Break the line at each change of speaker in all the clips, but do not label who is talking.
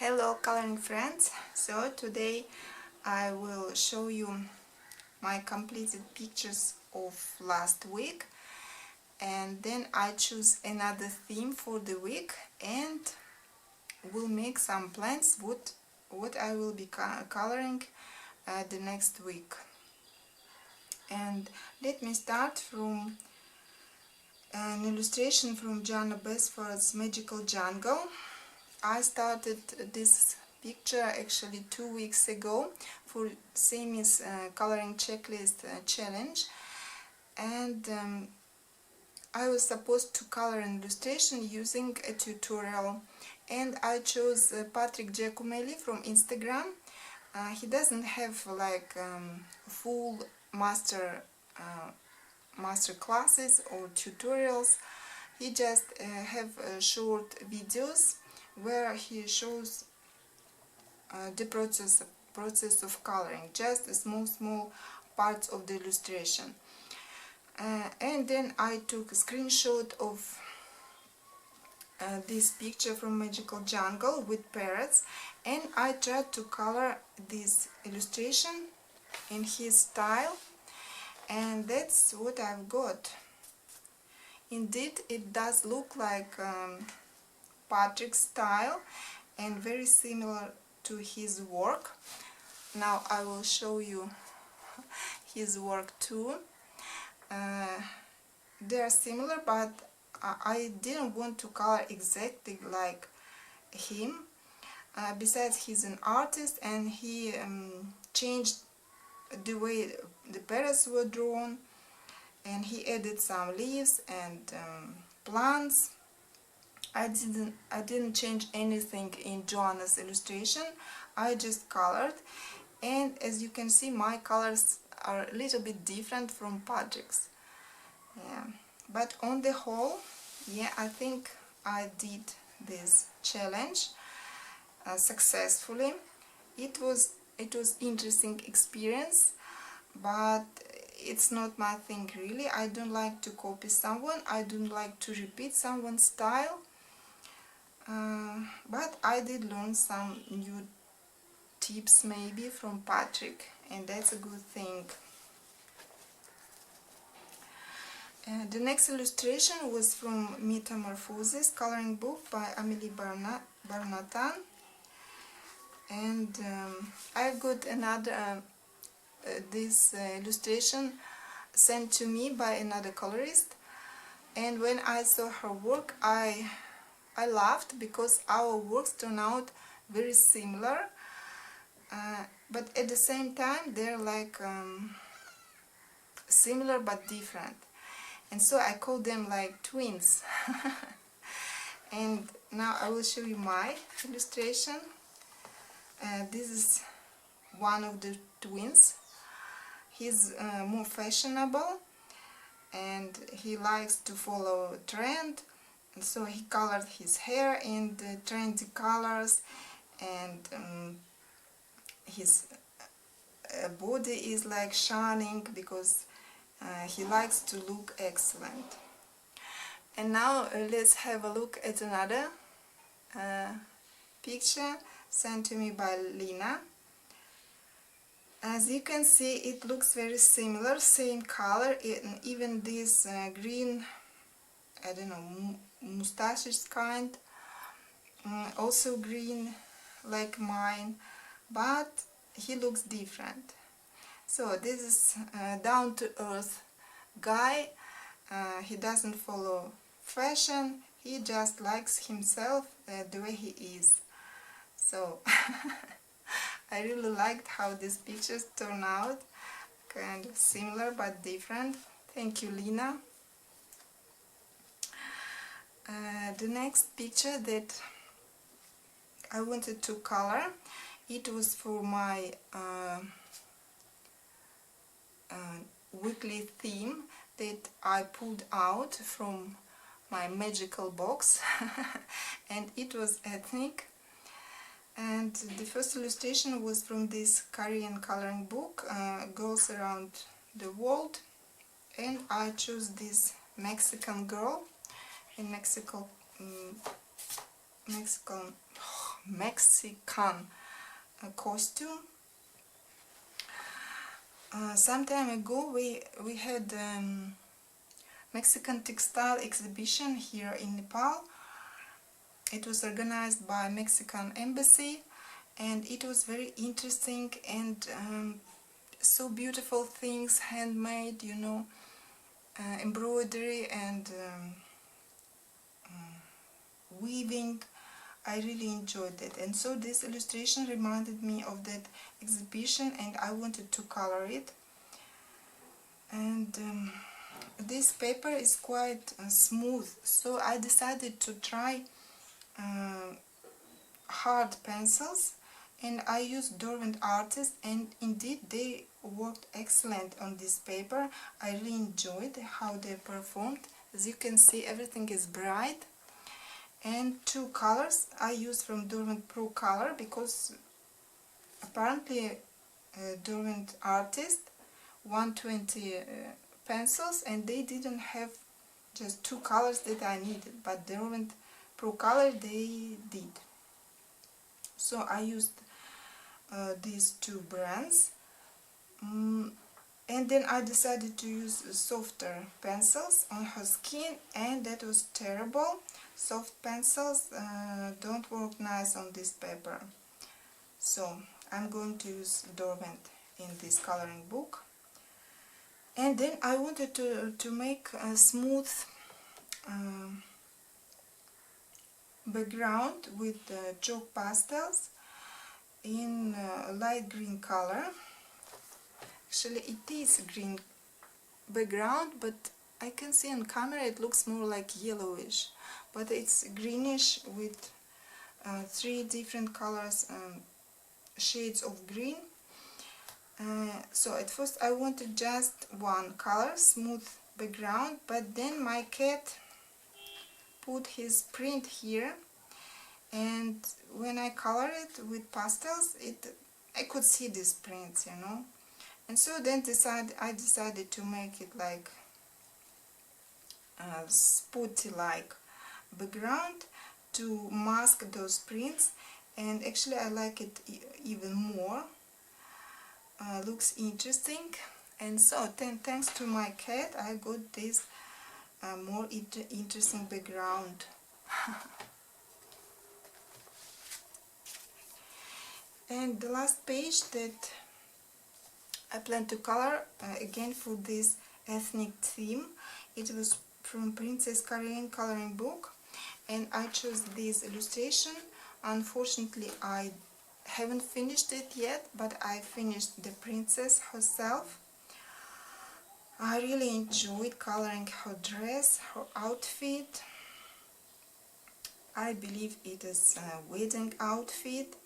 Hello coloring friends, so today I will show you my completed pictures of last week, and then I choose another theme for the week and will make some plans what I will be coloring the next week. And let me start from an illustration from Jana Besford's Magical Jungle. I started this picture actually 2 weeks ago for Samie's coloring checklist challenge, and I was supposed to color an illustration using a tutorial, and I chose Patrick Giacomelli from Instagram. He doesn't have like full master classes or tutorials. He just have short videos where he shows the process of coloring, just small parts of the illustration. And then I took a screenshot of this picture from Magical Jungle with parrots, and I tried to color this illustration in his style, and that's what I've got. Indeed, it does look like Patrick's style and very similar to his work. Now I will show you his work too. They are similar, but I didn't want to color exactly like him. Besides, he's an artist and he changed the way the parrots were drawn, and he added some leaves and plants. I didn't change anything in Joanna's illustration. I just colored, and as you can see, my colors are a little bit different from Patrick's. Yeah, but on the whole, yeah, I think I did this challenge successfully. It was interesting experience, but it's not my thing really. I don't like to copy someone. I don't like to repeat someone's style. But I did learn some new tips maybe from Patrick, and that's a good thing. The next illustration was from Metamorphosis coloring book by Amélie Barnatan, and I got another this illustration sent to me by another colorist, and when I saw her work I laughed because our works turn out very similar, but at the same time they're like similar but different, and so I call them like twins. And now I will show you my illustration. This is one of the twins. He's more fashionable and he likes to follow trend, and so he colored his hair in the trendy colors, and his body is like shining because he likes to look excellent. And now let's have a look at another picture sent to me by Lina. As you can see, it looks very similar, same color, and even this green, I don't know, mustaches kind, also green like mine, but he looks different. So this is a down-to-earth guy. He doesn't follow fashion, he just likes himself the way he is. So I really liked how these pictures turn out, kind of similar but different. Thank you, Lina. The next picture that I wanted to color, it was for my weekly theme that I pulled out from my magical box and it was ethnic. And the first illustration was from this Korean coloring book, Girls Around the World, and I chose this Mexican girl in Mexican Mexican costume. Some time ago we had Mexican textile exhibition here in Nepal. It was organized by Mexican embassy, and it was very interesting, and so beautiful things, handmade, you know, embroidery and weaving. I really enjoyed it, and so this illustration reminded me of that exhibition, and I wanted to color it. And this paper is quite smooth, so I decided to try hard pencils, and I used Derwent Artist, and indeed they worked excellent on this paper. I really enjoyed how they performed. As you can see, everything is bright. And two colors I use from Derwent Pro Color, because apparently Derwent Artist 120 pencils, and they didn't have just two colors that I needed, but Derwent Pro Color they did. So I used these two brands, and then I decided to use softer pencils on her skin, and that was terrible. Soft pencils don't work nice on this paper, so I'm going to use Derwent in this coloring book. And then I wanted to make a smooth background with chalk pastels in light green color. Actually it is green background, but I can see on camera it looks more like yellowish, but it's greenish with three different colors, shades of green. So at first I wanted just one color, smooth background, but then my cat put his print here, and when I colored it with pastels, I could see these prints, you know. And so then I decided to make it like a spooty-like background to mask those prints, and actually I like it even more. Looks interesting, and so then thanks to my cat I got this more interesting background. And the last page that I plan to color again for this ethnic theme, it was from Princess Korean coloring book, and I chose this illustration. Unfortunately I haven't finished it yet, but I finished the princess herself. I really enjoyed coloring her dress, her outfit. I believe it is a wedding outfit,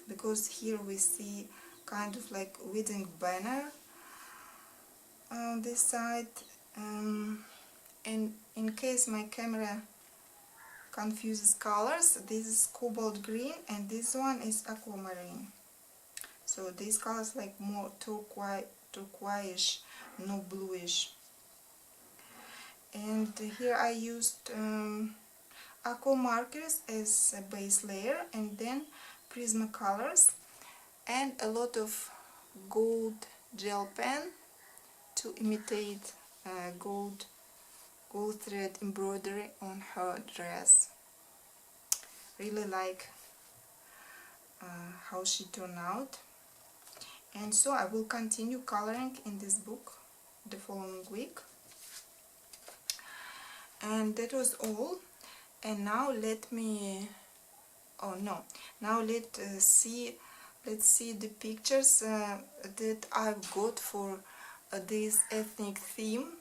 because here we see kind of like wedding banner on this side, and in case my camera confuses colors, this is cobalt green and this one is aquamarine. So these colors like more turquoise, no bluish. And here I used aqua markers as a base layer, and then Prismacolors and a lot of gold gel pen to imitate gold thread embroidery on her dress. Really like how she turned out, and so I will continue coloring in this book the following week. And that was all. And now let's see the pictures that I've got for this ethnic theme.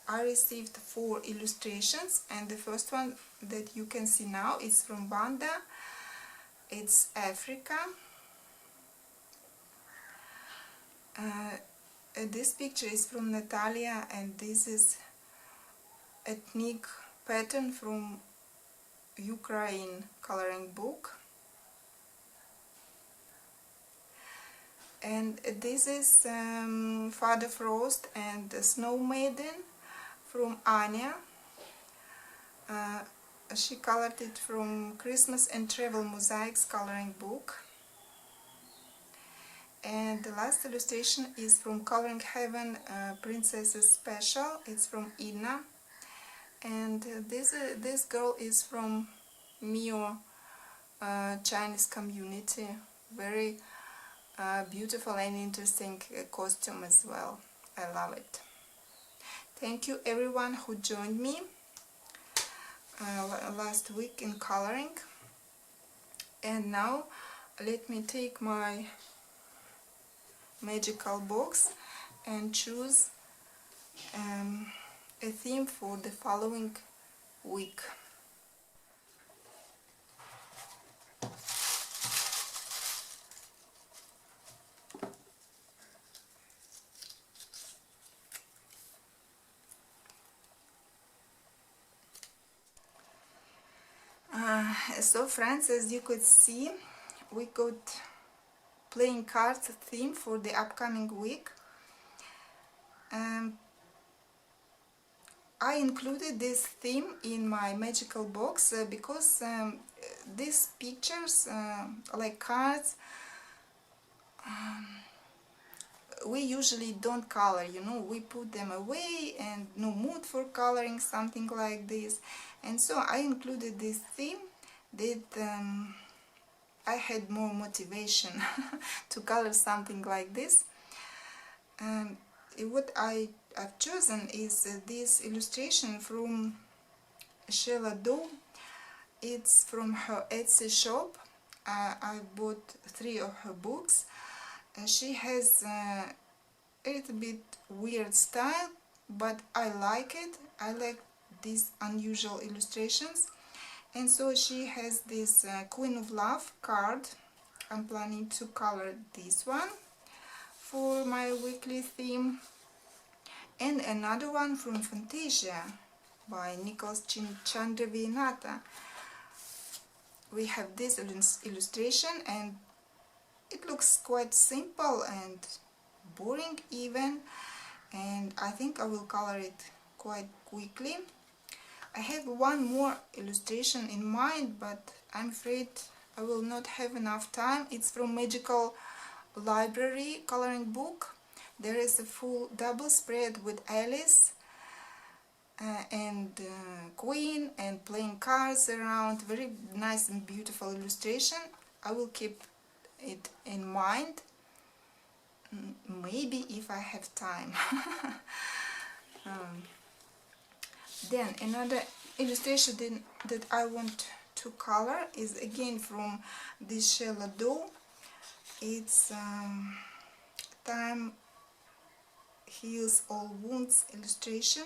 I received 4 illustrations, and the first one that you can see now is from Banda. It's Africa. This picture is from Natalia, and this is ethnic pattern from Ukraine coloring book. And this is Father Frost and the Snow Maiden from Anya. she colored it from Christmas and Travel Mosaics coloring book. And the last illustration is from Coloring Heaven Princesses Special. It's from Ina. And this girl is from Mio Chinese community. Very beautiful and interesting costume as well. I love it. Thank you everyone who joined me last week in coloring. And now let me take my magical box and choose a theme for the following week. So friends, as you could see, we got playing cards theme for the upcoming week. I included this theme in my magical box because these pictures, like cards, we usually don't color, you know, we put them away and no mood for coloring something like this. And so I included this theme that I had more motivation to color something like this. What I've chosen is this illustration from Sheila Doe. It's from her Etsy shop. I bought 3 of her books. She has a little bit weird style, but I like it. I like these unusual illustrations. And so she has this Queen of Love card. I'm planning to color this one for my weekly theme. And another one from Fantasia by Nicholas Chandra-Vinata. We have this illustration and it looks quite simple and boring even, and I think I will color it quite quickly. I have one more illustration in mind, but I'm afraid I will not have enough time. It's from Magical Library coloring book. There is a full double spread with Alice and Queen and playing cards around. Very nice and beautiful illustration. I will keep it in mind, maybe if I have time. Then another illustration that I want to color is again from this Sheila Doe. It's Time Heals All Wounds illustration.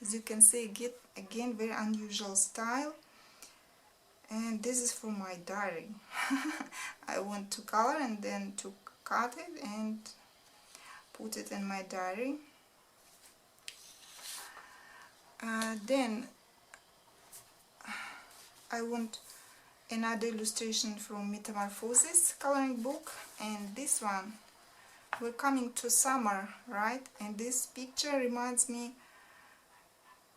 As you can see, again very unusual style. And this is for my diary. I want to color and then to cut it and put it in my diary. Then I want another illustration from Metamorphosis coloring book, and this one, we're coming to summer, right? And this picture reminds me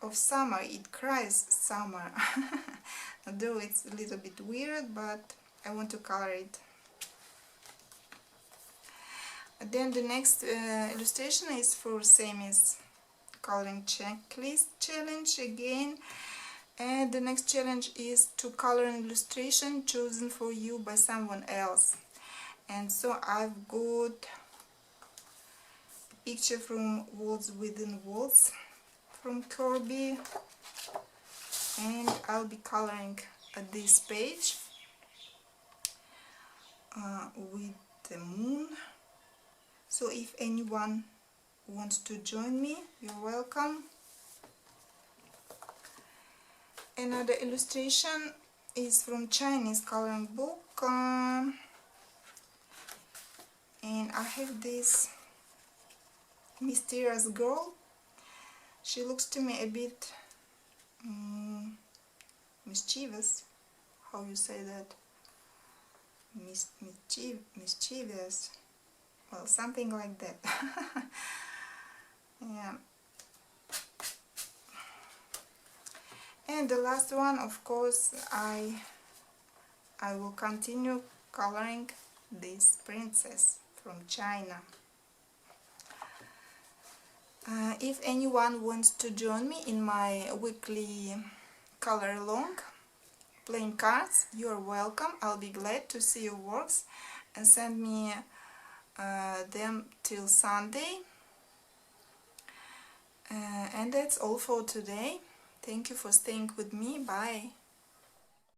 of summer. It cries summer. Though it's a little bit weird, but I want to color it. Then the next illustration is for Samie's coloring checklist challenge again, and the next challenge is to color an illustration chosen for you by someone else. And so I've got a picture from Walls Within Walls from Kirby, and I'll be coloring this page with the moon. So if anyone wants to join me, you're welcome. Another illustration is from Chinese coloring book, and I have this mysterious girl. She looks to me a bit mischievous. How you say that? Mischievous. Well, something like that. Yeah. And the last one, of course, I will continue coloring this princess from China. If anyone wants to join me in my weekly color along playing cards, you're welcome. I'll be glad to see your works and send me them till Sunday. And that's all for today. Thank you for staying with me. Bye.